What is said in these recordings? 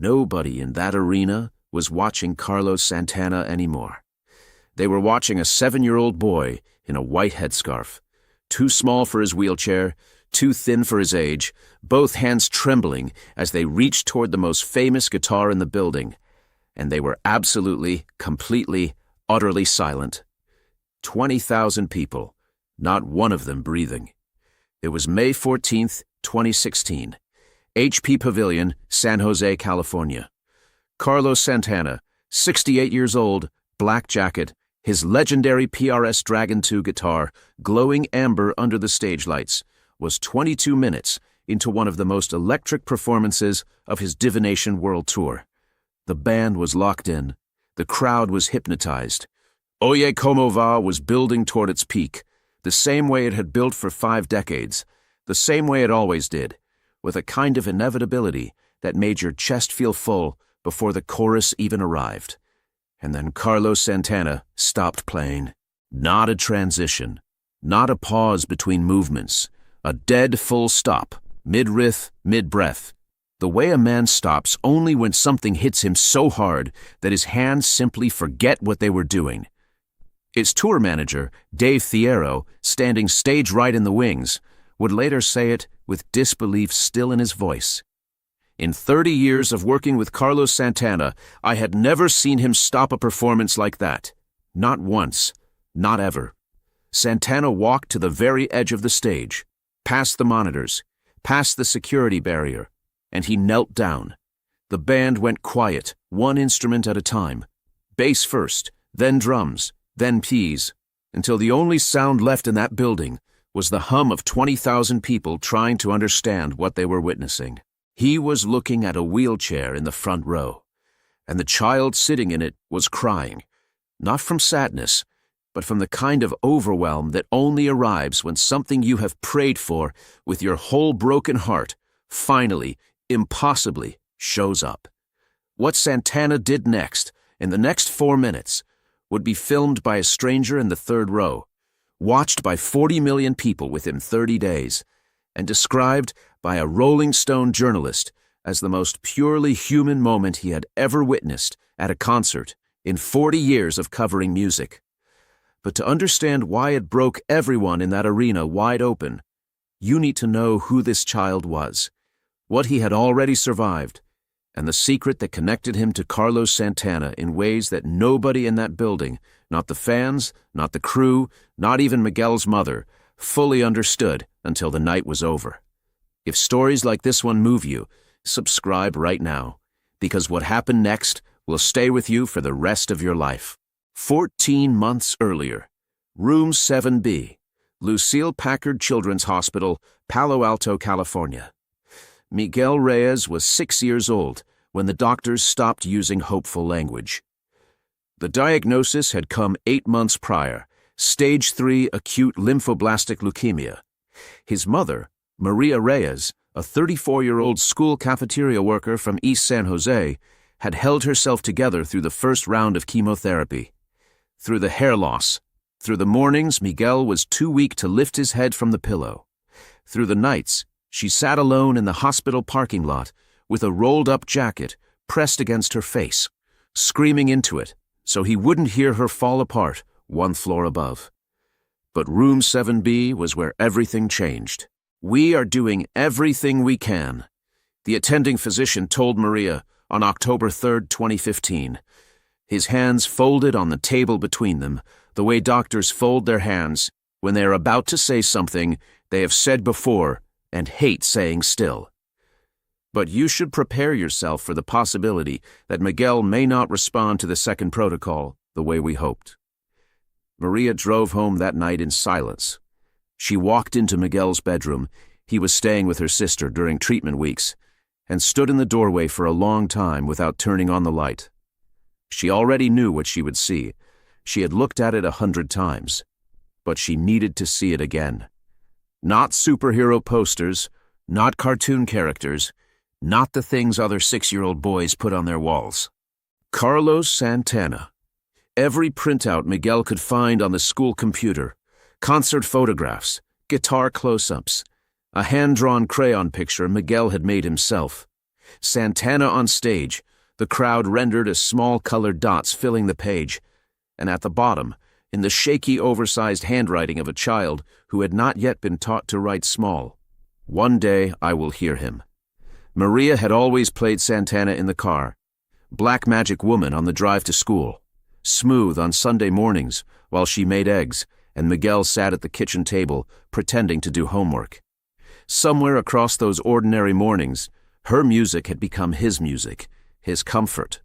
nobody in that arena was watching Carlos Santana anymore. They were watching a 7-year-old boy in a white headscarf, too small for his wheelchair, too thin for his age, both hands trembling as they reached toward the most famous guitar in the building, and they were absolutely, completely, utterly silent. 20,000 people, not one of them breathing. It was May 14th, 2016. HP Pavilion, San Jose, California. Carlos Santana, 68 years old, black jacket, his legendary PRS Dragon 2 guitar, glowing amber under the stage lights, was 22 minutes into one of the most electric performances of his Divination World Tour. The band was locked in. The crowd was hypnotized. Oye Como Va was building toward its peak, the same way it had built for 5 decades, the same way it always did, with a kind of inevitability that made your chest feel full before the chorus even arrived. And then Carlos Santana stopped playing. Not a transition, not a pause between movements, a dead full stop, mid-riff, mid-breath. The way a man stops only when something hits him so hard that his hands simply forget what they were doing. Its tour manager, Dave Thiero, standing stage right in the wings, would later say it with disbelief still in his voice. In 30 years of working with Carlos Santana, I had never seen him stop a performance like that. Not once. Not ever. Santana walked to the very edge of the stage, past the monitors, past the security barrier, and he knelt down. The band went quiet, one instrument at a time. Bass first, then drums, then keys, until the only sound left in that building was the hum of 20,000 people trying to understand what they were witnessing. He was looking at a wheelchair in the front row, and the child sitting in it was crying, not from sadness, but from the kind of overwhelm that only arrives when something you have prayed for with your whole broken heart finally, impossibly, shows up. What Santana did next, in the next 4 minutes, would be filmed by a stranger in the third row, watched by 40 million people within 30 days, and described by a Rolling Stone journalist as the most purely human moment he had ever witnessed at a concert in 40 years of covering music. But to understand why it broke everyone in that arena wide open, you need to know who this child was, what he had already survived, and the secret that connected him to Carlos Santana in ways that nobody in that building, not the fans, not the crew, not even Miguel's mother, fully understood until the night was over. If stories like this one move you, subscribe right now, because what happened next will stay with you for the rest of your life. 14 months earlier, Room 7B, Lucille Packard Children's Hospital, Palo Alto, California. Miguel Reyes was 6 years old when the doctors stopped using hopeful language. The diagnosis had come 8 months prior, stage 3 acute lymphoblastic leukemia. His mother, Maria Reyes, a 34-year-old school cafeteria worker from East San Jose, had held herself together through the first round of chemotherapy. Through the hair loss, through the mornings Miguel was too weak to lift his head from the pillow. Through the nights, she sat alone in the hospital parking lot with a rolled-up jacket pressed against her face, screaming into it so he wouldn't hear her fall apart 1 floor above. But Room 7B was where everything changed. "We are doing everything we can," the attending physician told Maria on October 3, 2015. His hands folded on the table between them, the way doctors fold their hands when they are about to say something they have said before and hate saying still. But you should prepare yourself for the possibility that Miguel may not respond to the second protocol the way we hoped. Maria drove home that night in silence. She walked into Miguel's bedroom, he was staying with her sister during treatment weeks, and stood in the doorway for a long time without turning on the light. She already knew what she would see. She had looked at it 100 times, but she needed to see it again. Not superhero posters, not cartoon characters, not the things other 6-year-old boys put on their walls. Carlos Santana. Every printout Miguel could find on the school computer, concert photographs, guitar close-ups, a hand-drawn crayon picture Miguel had made himself. Santana on stage, the crowd rendered as small colored dots filling the page, and at the bottom, in the shaky, oversized handwriting of a child who had not yet been taught to write small, "One day I will hear him." Maria had always played Santana in the car, Black Magic Woman on the drive to school, Smooth on Sunday mornings while she made eggs and Miguel sat at the kitchen table pretending to do homework. Somewhere across those ordinary mornings, her music had become his music, his comfort.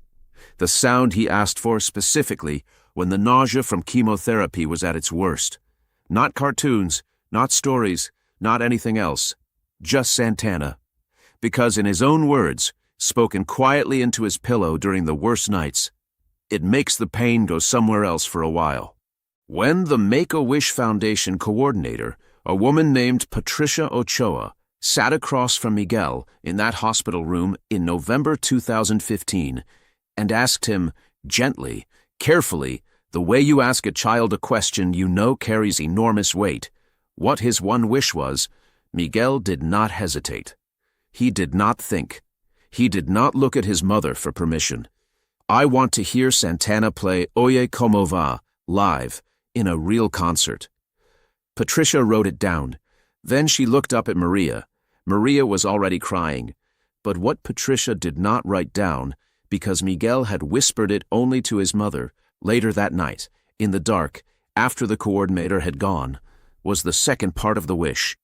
The sound he asked for specifically when the nausea from chemotherapy was at its worst. Not cartoons, not stories, not anything else. Just Santana. Because in his own words, spoken quietly into his pillow during the worst nights, it makes the pain go somewhere else for a while. When the Make-A-Wish Foundation coordinator, a woman named Patricia Ochoa, sat across from Miguel in that hospital room in November 2015 and asked him, gently, carefully, the way you ask a child a question you know carries enormous weight, what his one wish was, Miguel did not hesitate. He did not think. He did not look at his mother for permission. "I want to hear Santana play Oye Como Va live in a real concert." Patricia wrote it down. Then she looked up at Maria. Maria was already crying. But what Patricia did not write down, because Miguel had whispered it only to his mother, later that night, in the dark, after the coordinator had gone, was the second part of the wish.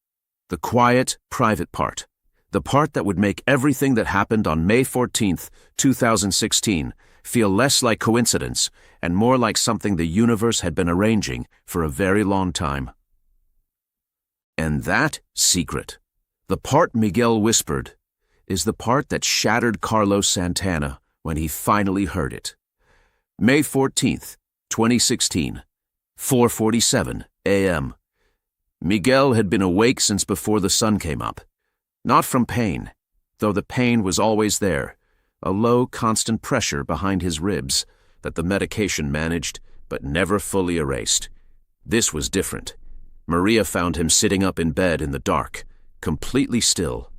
The quiet, private part. The part that would make everything that happened on May 14th, 2016, feel less like coincidence and more like something the universe had been arranging for a very long time. And that secret, the part Miguel whispered, is the part that shattered Carlos Santana when he finally heard it. May 14th, 2016, 4:47 a.m. Miguel had been awake since before the sun came up. Not from pain, though the pain was always there, a low, constant pressure behind his ribs that the medication managed but never fully erased. This was different. Maria found him sitting up in bed in the dark, completely still,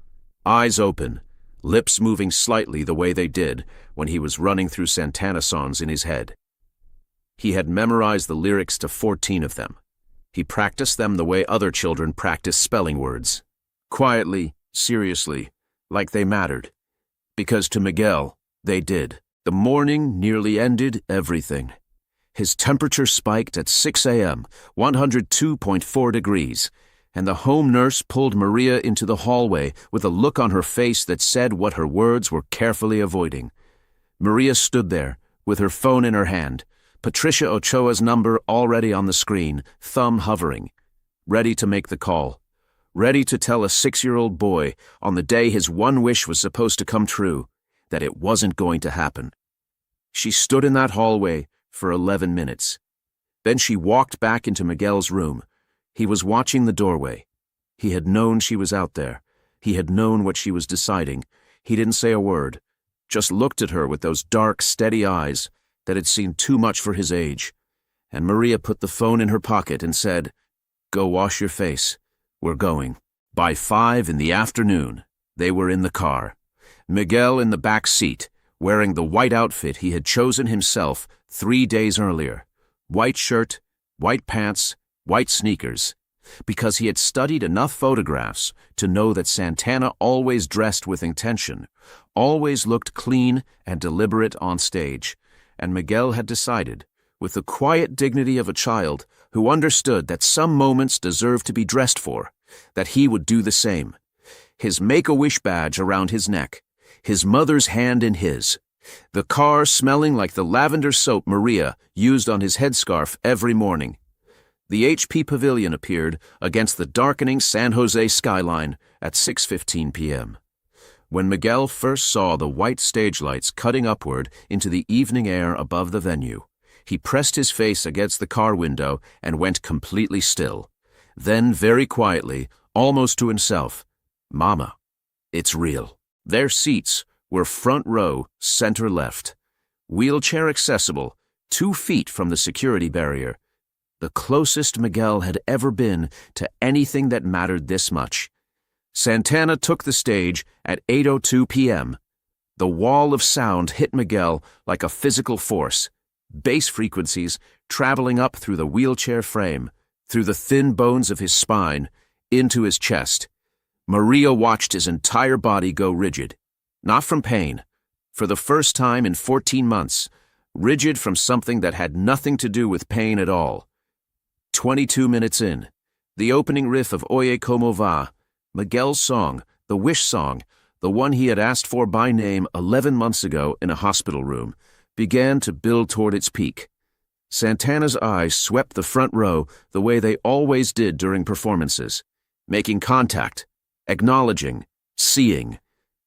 eyes open, lips moving slightly the way they did when he was running through Santana songs in his head. He had memorized the lyrics to 14 of them. He practiced them the way other children practice spelling words. Quietly, seriously, like they mattered. Because to Miguel, they did. The morning nearly ended everything. His temperature spiked at 6 a.m., 102.4 degrees, and the home nurse pulled Maria into the hallway with a look on her face that said what her words were carefully avoiding. Maria stood there, with her phone in her hand, Patricia Ochoa's number already on the screen, thumb hovering, ready to make the call, ready to tell a 6-year-old boy on the day his one wish was supposed to come true, that it wasn't going to happen. She stood in that hallway for 11 minutes. Then she walked back into Miguel's room. He was watching the doorway. He had known she was out there. He had known what she was deciding. He didn't say a word, just looked at her with those dark, steady eyes that had seen too much for his age. And Maria put the phone in her pocket and said, "Go wash your face. We're going." By 5 in the afternoon, they were in the car. Miguel in the back seat, wearing the white outfit he had chosen himself 3 days earlier. White shirt, white pants, white sneakers. Because he had studied enough photographs to know that Santana always dressed with intention, always looked clean and deliberate on stage. And Miguel had decided, with the quiet dignity of a child who understood that some moments deserved to be dressed for, that he would do the same. His Make-A-Wish badge around his neck, his mother's hand in his, the car smelling like the lavender soap Maria used on his headscarf every morning. The HP Pavilion appeared against the darkening San Jose skyline at 6:15 p.m. When Miguel first saw the white stage lights cutting upward into the evening air above the venue, he pressed his face against the car window and went completely still. Then, very quietly, almost to himself, "Mama, it's real." Their seats were front row, center left. Wheelchair accessible, 2 feet from the security barrier. The closest Miguel had ever been to anything that mattered this much. Santana took the stage at 8:02 p.m., The wall of sound hit Miguel like a physical force, bass frequencies traveling up through the wheelchair frame, through the thin bones of his spine, into his chest. Maria watched his entire body go rigid, not from pain, for the first time in 14 months, rigid from something that had nothing to do with pain at all. 22 minutes in, the opening riff of Oye Como Va, Miguel's song, the wish song, the one he had asked for by name 11 months ago in a hospital room, began to build toward its peak. Santana's eyes swept the front row the way they always did during performances, making contact, acknowledging, seeing.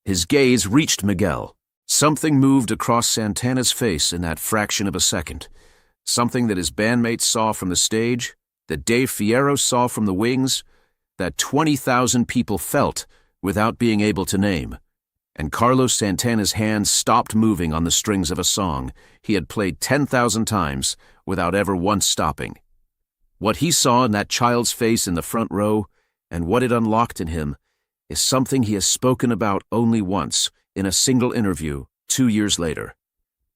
His gaze reached Miguel. Something moved across Santana's face in that fraction of a second. Something that his bandmates saw from the stage, that Dave Fierro saw from the wings, that 20,000 people felt without being able to name. And Carlos Santana's hands stopped moving on the strings of a song he had played 10,000 times without ever once stopping. What he saw in that child's face in the front row, and what it unlocked in him, is something he has spoken about only once in a single interview 2 years later.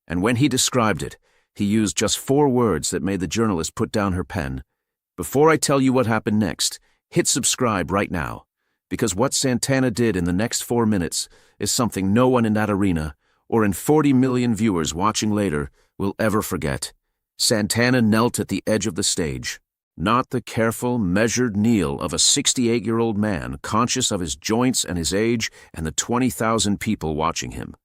And when he described it, he used just 4 words that made the journalist put down her pen. Before I tell you what happened next, hit subscribe right now, because what Santana did in the next 4 minutes is something no one in that arena, or in 40 million viewers watching later, will ever forget. Santana knelt at the edge of the stage. Not the careful, measured kneel of a 68-year-old man conscious of his joints and his age and the 20,000 people watching him.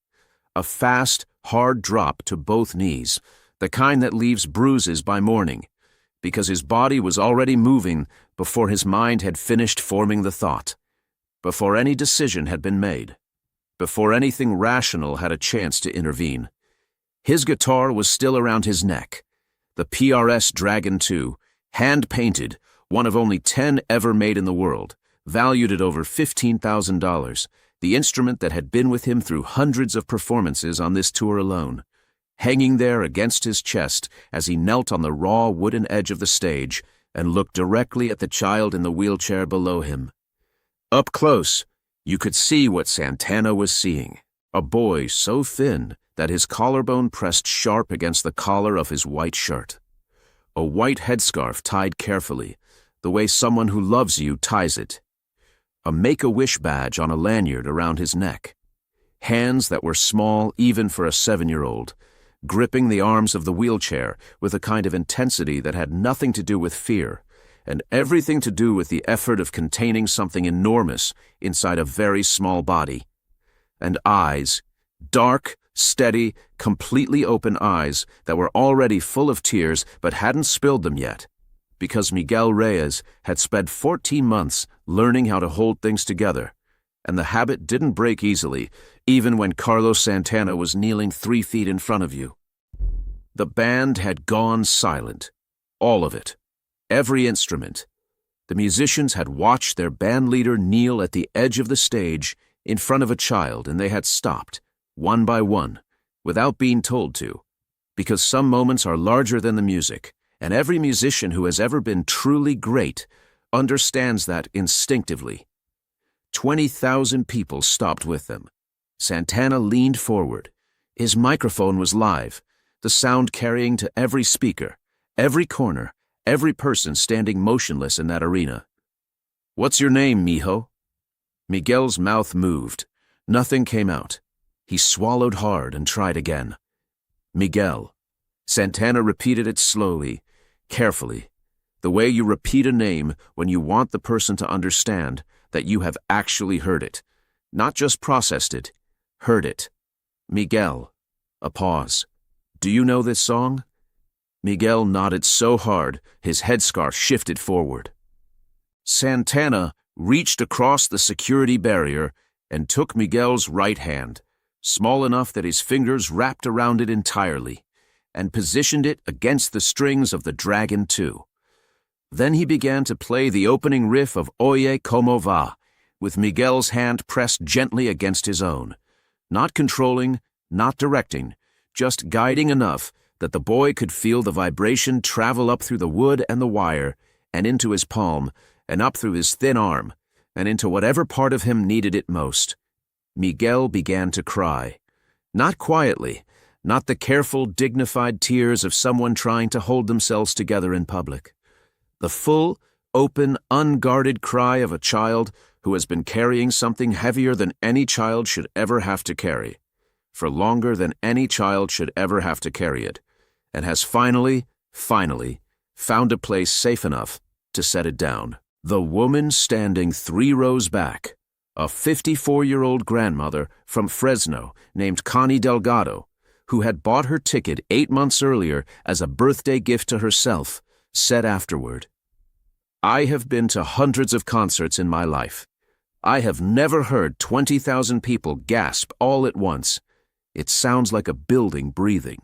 A fast, hard drop to both knees, the kind that leaves bruises by morning, because his body was already moving before his mind had finished forming the thought, before any decision had been made, before anything rational had a chance to intervene. His guitar was still around his neck, the PRS Dragon 2, hand-painted, one of only 10 ever made in the world, valued at over $15,000, the instrument that had been with him through hundreds of performances on this tour alone, hanging there against his chest as he knelt on the raw wooden edge of the stage and looked directly at the child in the wheelchair below him. Up close, you could see what Santana was seeing, a boy so thin that his collarbone pressed sharp against the collar of his white shirt. A white headscarf tied carefully, the way someone who loves you ties it. A Make-A-Wish badge on a lanyard around his neck. Hands that were small even for a 7-year-old, gripping the arms of the wheelchair with a kind of intensity that had nothing to do with fear, and everything to do with the effort of containing something enormous inside a very small body. And eyes, dark, steady, completely open eyes that were already full of tears but hadn't spilled them yet, because Miguel Reyes had spent 14 months learning how to hold things together, and the habit didn't break easily, even when Carlos Santana was kneeling 3 feet in front of you. The band had gone silent, all of it, every instrument. The musicians had watched their band leader kneel at the edge of the stage in front of a child, and they had stopped, one by one, without being told to, because some moments are larger than the music, and every musician who has ever been truly great understands that instinctively. 20,000 people stopped with them. Santana leaned forward. His microphone was live, the sound carrying to every speaker, every corner, every person standing motionless in that arena. "What's your name, mijo?" Miguel's mouth moved. Nothing came out. He swallowed hard and tried again. "Miguel." Santana repeated it slowly, carefully, the way you repeat a name when you want the person to understand that you have actually heard it, not just processed it, heard it. "Miguel." A pause. "Do you know this song?" Miguel nodded so hard, his headscarf shifted forward. Santana reached across the security barrier and took Miguel's right hand, small enough that his fingers wrapped around it entirely, and positioned it against the strings of the Dragon 2. Then he began to play the opening riff of Oye Como Va, with Miguel's hand pressed gently against his own, not controlling, not directing, just guiding enough that the boy could feel the vibration travel up through the wood and the wire, and into his palm, and up through his thin arm, and into whatever part of him needed it most. Miguel began to cry. Not quietly, not the careful, dignified tears of someone trying to hold themselves together in public. The full, open, unguarded cry of a child who has been carrying something heavier than any child should ever have to carry, for longer than any child should ever have to carry it, and has finally found a place safe enough to set it down. The woman standing 3 rows back, a 54-year-old grandmother from Fresno named Connie Delgado, who had bought her ticket 8 months earlier as a birthday gift to herself, said afterward, "I have been to hundreds of concerts in my life. I have never heard 20,000 people gasp all at once. It sounds like a building breathing."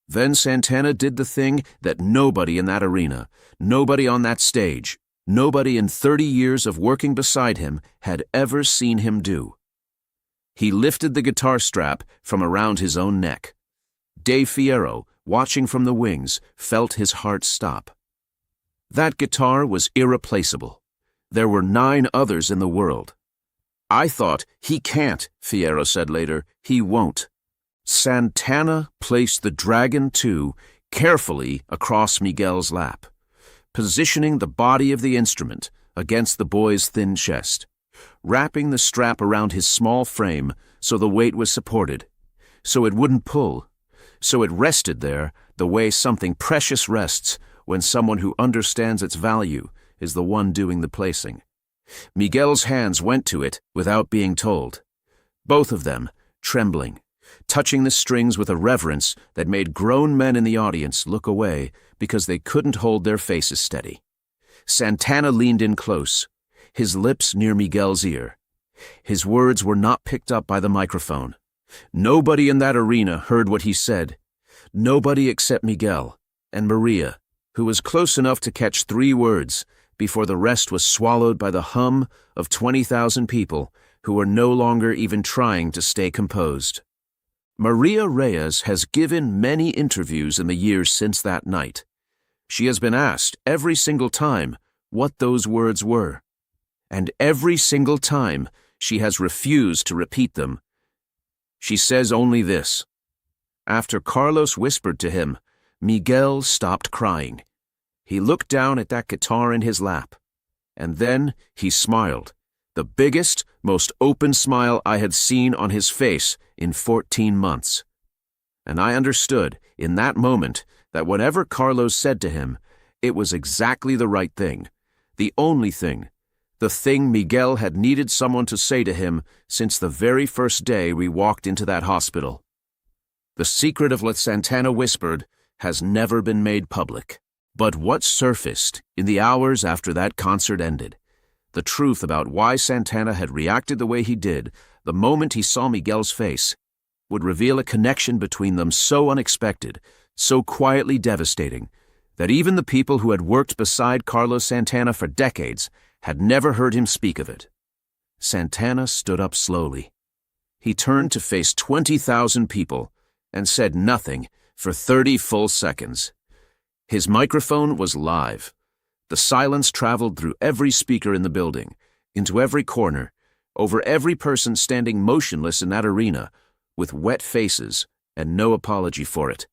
Then Santana did the thing that nobody in that arena, nobody on that stage, nobody in 30 years of working beside him had ever seen him do. He lifted the guitar strap from around his own neck. Dave Fierro, watching from the wings, felt his heart stop. That guitar was irreplaceable. There were 9 others in the world. "I thought, he can't," Fierro said later. "He won't." Santana placed the Dragon 2 carefully across Miguel's lap, positioning the body of the instrument against the boy's thin chest, wrapping the strap around his small frame so the weight was supported, so it wouldn't pull, so it rested there the way something precious rests when someone who understands its value is the one doing the placing. Miguel's hands went to it without being told, both of them trembling, touching the strings with a reverence that made grown men in the audience look away because they couldn't hold their faces steady. Santana leaned in close, his lips near Miguel's ear. His words were not picked up by the microphone. Nobody in that arena heard what he said. Nobody except Miguel and Maria, who was close enough to catch 3 words before the rest was swallowed by the hum of 20,000 people who were no longer even trying to stay composed. Maria Reyes has given many interviews in the years since that night. She has been asked every single time what those words were, and every single time she has refused to repeat them. She says only this: after Carlos whispered to him, Miguel stopped crying. He looked down at that guitar in his lap, and then he smiled, the biggest, most open smile I had seen on his face in 14 months. And I understood in that moment that whatever Carlos said to him, it was exactly the right thing, the only thing, the thing Miguel had needed someone to say to him since the very first day we walked into that hospital. The secret of what Santana whispered has never been made public. But what surfaced in the hours after that concert ended, the truth about why Santana had reacted the way he did the moment he saw Miguel's face, would reveal a connection between them so unexpected, so quietly devastating, that even the people who had worked beside Carlos Santana for decades had never heard him speak of it. Santana stood up slowly. He turned to face 20,000 people and said nothing for 30 full seconds. His microphone was live. The silence traveled through every speaker in the building, into every corner, over every person standing motionless in that arena, with wet faces and no apology for it.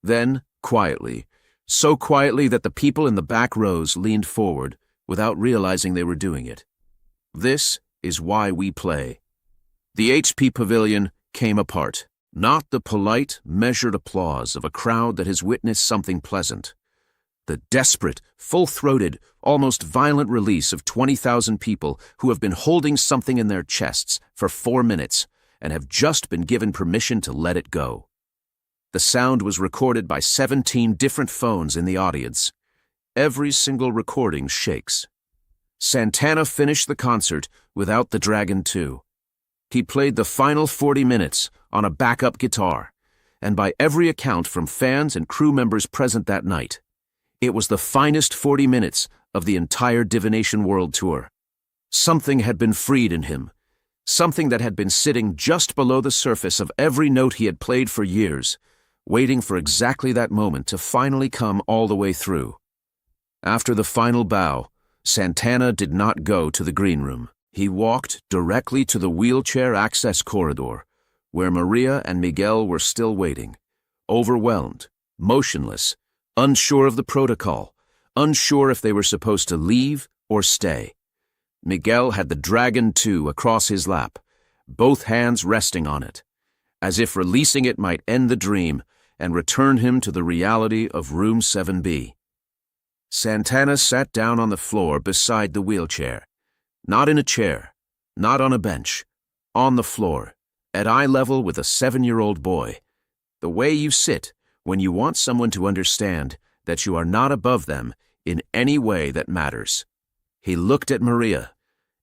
Then, quietly, so quietly that the people in the back rows leaned forward without realizing they were doing it. This is why we play. The HP Pavilion came apart. Not the polite, measured applause of a crowd that has witnessed something pleasant. The desperate, full-throated, almost violent release of 20,000 people who have been holding something in their chests for 4 minutes and have just been given permission to let it go. The sound was recorded by 17 different phones in the audience. Every single recording shakes. Santana finished the concert without the Dragon 2. He played the final 40 minutes on a backup guitar, and by every account from fans and crew members present that night, it was the finest 40 minutes of the entire Divination World Tour. Something had been freed in him, something that had been sitting just below the surface of every note he had played for years, waiting for exactly that moment to finally come all the way through. After the final bow, Santana did not go to the green room. He walked directly to the wheelchair access corridor, where Maria and Miguel were still waiting, overwhelmed, motionless, unsure of the protocol, unsure if they were supposed to leave or stay. Miguel had the Dragon 2 across his lap, both hands resting on it, as if releasing it might end the dream and return him to the reality of room 7B. Santana sat down on the floor beside the wheelchair, not in a chair, not on a bench, on the floor, at eye level with a 7-year-old boy, the way you sit when you want someone to understand that you are not above them in any way that matters. He looked at Maria,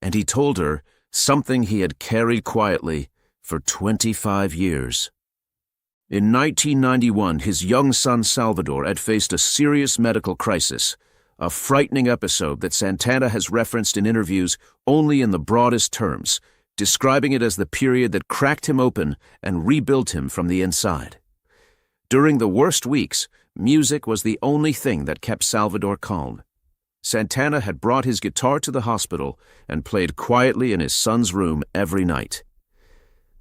and he told her something he had carried quietly for 25 years. In 1991, his young son Salvador had faced a serious medical crisis, a frightening episode that Santana has referenced in interviews only in the broadest terms, describing it as the period that cracked him open and rebuilt him from the inside. During the worst weeks, music was the only thing that kept Salvador calm. Santana had brought his guitar to the hospital and played quietly in his son's room every night.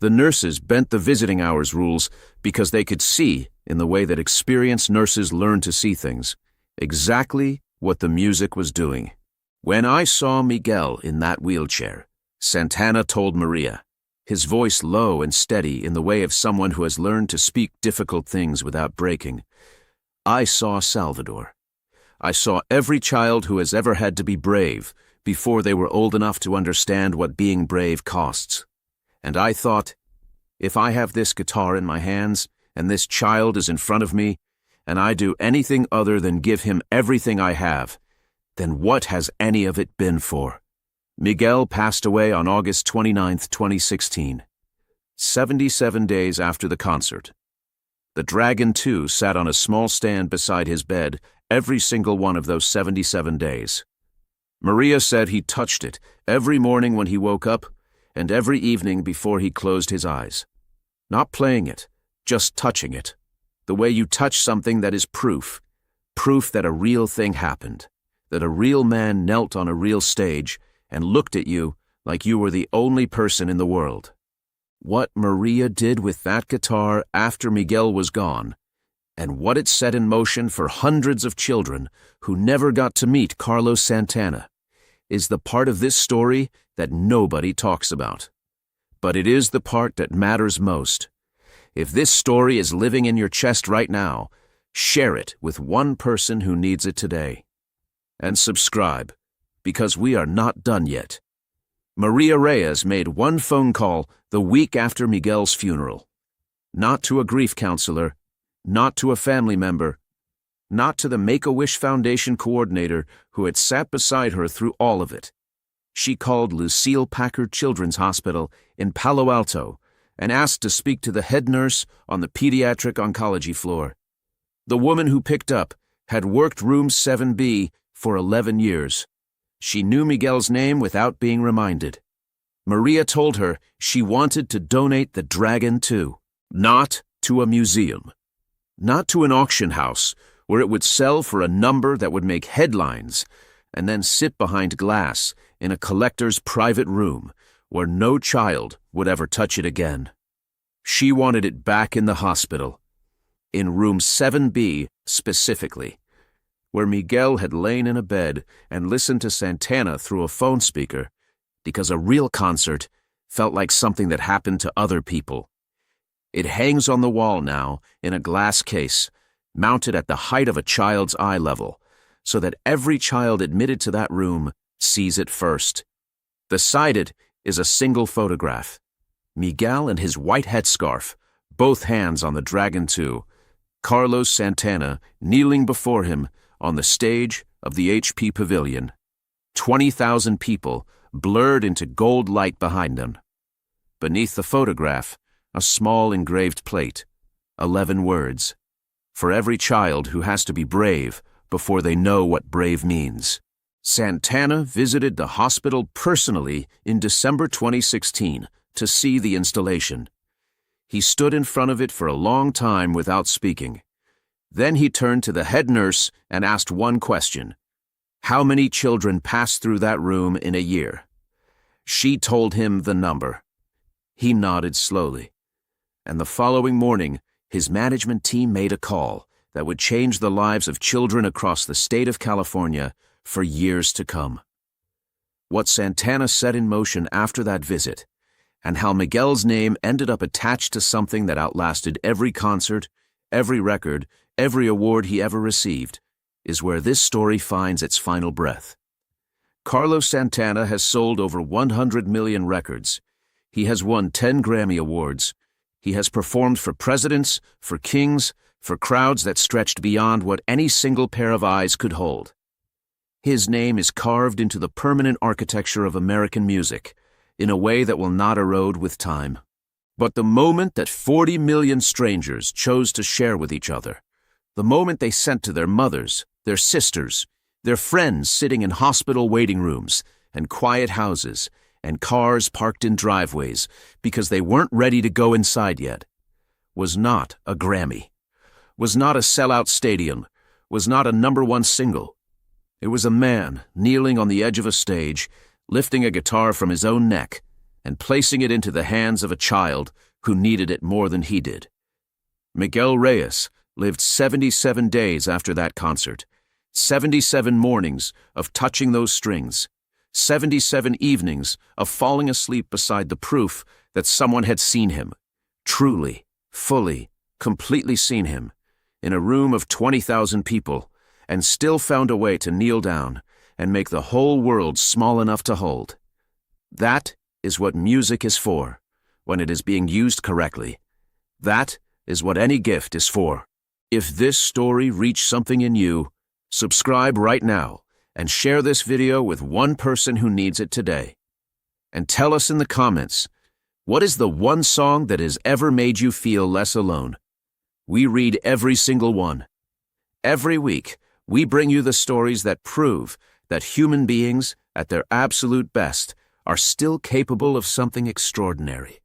The nurses bent the visiting hours rules because they could see, in the way that experienced nurses learn to see things, exactly what the music was doing. When I saw Miguel in that wheelchair, Santana told Maria, his voice low and steady in the way of someone who has learned to speak difficult things without breaking, I saw Salvador. I saw every child who has ever had to be brave before they were old enough to understand what being brave costs. And I thought, if I have this guitar in my hands and this child is in front of me, and I do anything other than give him everything I have, then what has any of it been for? Miguel passed away on August 29, 2016, 77 days after the concert. The Dragon 2 sat on a small stand beside his bed every single one of those 77 days. Maria said he touched it every morning when he woke up and every evening before he closed his eyes. Not playing it, just touching it. The way you touch something that is proof that a real thing happened, that a real man knelt on a real stage and looked at you like you were the only person in the world. What Maria did with that guitar after Miguel was gone, and what it set in motion for hundreds of children who never got to meet Carlos Santana, is the part of this story that nobody talks about. But it is the part that matters most. If this story is living in your chest right now, share it with one person who needs it today. And subscribe, because we are not done yet. Maria Reyes made one phone call the week after Miguel's funeral. Not to a grief counselor, not to a family member, not to the Make-A-Wish Foundation coordinator who had sat beside her through all of it. She called Lucille Packard Children's Hospital in Palo Alto and asked to speak to the head nurse on the pediatric oncology floor. The woman who picked up had worked room 7B for 11 years. She knew Miguel's name without being reminded. Maria told her she wanted to donate the Dragon 2, not to a museum, not to an auction house where it would sell for a number that would make headlines and then sit behind glass in a collector's private room where no child would ever touch it again. She wanted it back in the hospital, in room 7B specifically, where Miguel had lain in a bed and listened to Santana through a phone speaker, because a real concert felt like something that happened to other people. It hangs on the wall now in a glass case, mounted at the height of a child's eye level, so that every child admitted to that room sees it first. Beside it is a single photograph. Miguel and his white headscarf, both hands on the Dragon 2, Carlos Santana kneeling before him on the stage of the HP Pavilion. 20,000 people blurred into gold light behind them. Beneath the photograph, a small engraved plate, 11 words. For every child who has to be brave before they know what brave means. Santana visited the hospital personally in December 2016 to see the installation. He stood in front of it for a long time without speaking. Then he turned to the head nurse and asked one question. How many children pass through that room in a year? She told him the number. He nodded slowly. And the following morning, his management team made a call that would change the lives of children across the state of California for years to come. What Santana set in motion after that visit, and how Miguel's name ended up attached to something that outlasted every concert, every record, every award he ever received, is where this story finds its final breath. Carlos Santana has sold over 100 million records. He has won 10 Grammy Awards. He has performed for presidents, for kings, for crowds that stretched beyond what any single pair of eyes could hold. His name is carved into the permanent architecture of American music in a way that will not erode with time. But the moment that 40 million strangers chose to share with each other, the moment they sent to their mothers, their sisters, their friends sitting in hospital waiting rooms and quiet houses and cars parked in driveways because they weren't ready to go inside yet, was not a Grammy, was not a sellout stadium, was not a #1 single. It was a man kneeling on the edge of a stage, lifting a guitar from his own neck and placing it into the hands of a child who needed it more than he did. Miguel Reyes lived 77 days after that concert, 77 mornings of touching those strings, 77 evenings of falling asleep beside the proof that someone had seen him, truly, fully, completely seen him, in a room of 20,000 people, and still found a way to kneel down and make the whole world small enough to hold. That is what music is for, when it is being used correctly. That is what any gift is for. If this story reached something in you, subscribe right now and share this video with one person who needs it today. And tell us in the comments, what is the one song that has ever made you feel less alone? We read every single one. Every week, we bring you the stories that prove that human beings, at their absolute best, are still capable of something extraordinary.